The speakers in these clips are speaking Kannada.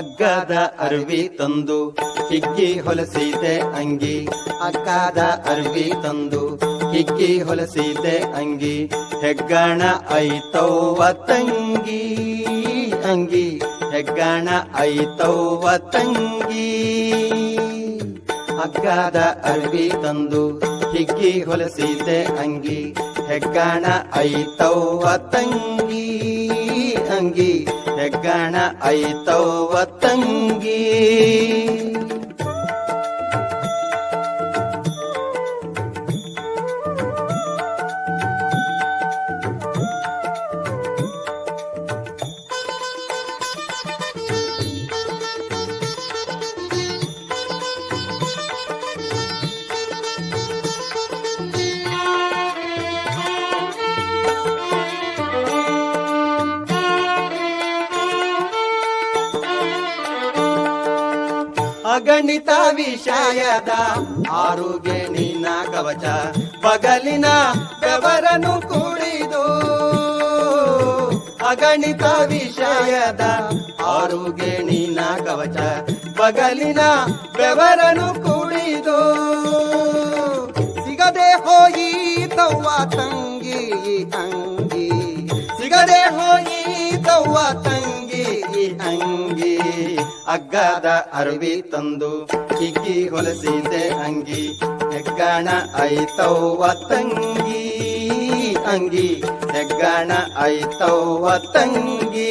ಅಗ್ಗದ ಅರ್ವಿ ತಂದು ಹಿಗ್ಗಿ ಹೊಲಸಿದೆ ಅಂಗಿ, ಅಗ್ಗದ ಅರ್ವಿ ತಂದು ಹಿಗ್ಗಿ ಹೊಲಸಿದೆ ಅಂಗಿ, ಹೆಗ್ಗಣ ಐತವ್ವ ತಂಗಿ ಅಂಗಿ, ಹೆಗ್ಗಣ ಐತವ್ವ ತಂಗಿ. ಅಗ್ಗದ ಅರ್ವಿ ತಂದು ಹಿಗ್ಗಿ ಹೊಲಸಿದೆ ಅಂಗಿ, ಹೆಗ್ಗಣ ಐತವ್ವ ತಂಗಿ ಅಂಗಿ, ಹೆಗ್ಗಣ ಐತವ್ವ ತಂಗಿ. ಅಗಣಿತ ವಿಷಯದ ಆರೋಗ್ಯ ನಿನ್ನ ಕವಚ, ಬಗಲಿನ ಬೆವರನು ಕುಡಿದು. ಅಗಣಿತ ವಿಷಯದ ಆರೋಗ್ಯ ನಿನ್ನ ಕವಚ, ಬಗಲಿನ ಬೆವರನು ಕುಡಿದು. ಸಿಗದೆ ಹೋಯಿತವ್ವ ತಂಗಿ ಅಂಗಿ, ಸಿಗದೆ ಹೋಯಿತವ್ವ ತಂಗಿ ಅಂಗಿ. ಅಗ್ಗದ ಅರ್ವಿ ತಂದು ಹಿಗ್ಗಿ ಹೊಲಸಿದೆ ಅಂಗಿ, ಹೆಗ್ಗಣ ಐತವ್ವ ತಂಗಿ ಅಂಗಿ, ಹೆಗ್ಗಣ ಐತವ್ವ ತಂಗಿ.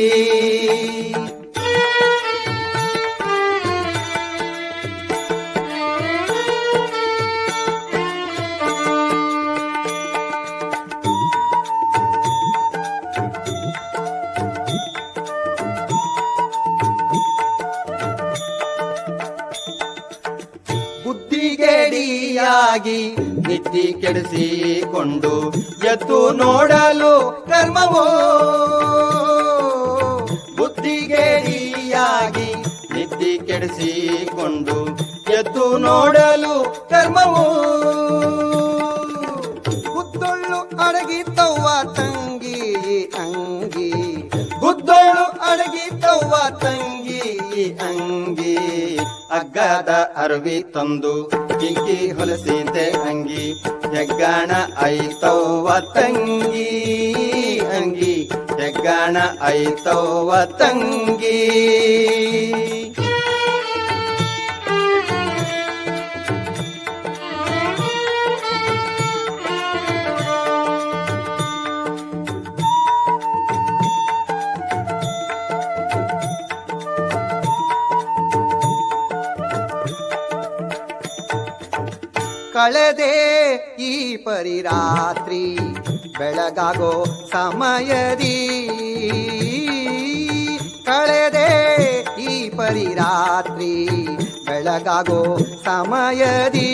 ಬುದ್ಧಿಗೇಡಿಯಾಗಿ ನಿದ್ದಿ ಕೆಡಿಸಿಕೊಂಡು ಎದ್ದು ನೋಡಲು ಕರ್ಮವೋ, ಬುದ್ಧಿಗೇಡಿಯಾಗಿ ನಿದ್ದಿ ಕೆಡಿಸಿಕೊಂಡು ಎದ್ದು ನೋಡಲು ಕರ್ಮವೋ. ಬುದ್ಧೊಳ್ಳು ಅಡಗಿತವ್ವ ತಂಗಿ ಅಂಗಿ, ಬುದ್ಧೊಳ್ಳು ಅಡಗಿತವ್ವ ತಂಗಿ ಅಂಗಿ. ಅಗ್ಗದ ಅರ್ವಿ ತಂದು ಹಿಗ್ಗಿ ಹೊಲಸಿದೆ ಅಂಗಿ, ಹೆಗ್ಗಣ ಐತವ್ವ ತಂಗಿ ಅಂಗಿ, ಹೆಗ್ಗಣ ಐತವ್ವ ತಂಗಿ. ಕಳೆದೆ ಈ ಪರಿರಾತ್ರಿ ಬೆಳಗಾಗೋ ಸಮಯದಿ, ಕಳೆದೆ ಈ ಪರಿರಾತ್ರಿ ಬೆಳಗಾಗೋ ಸಮಯದಿ.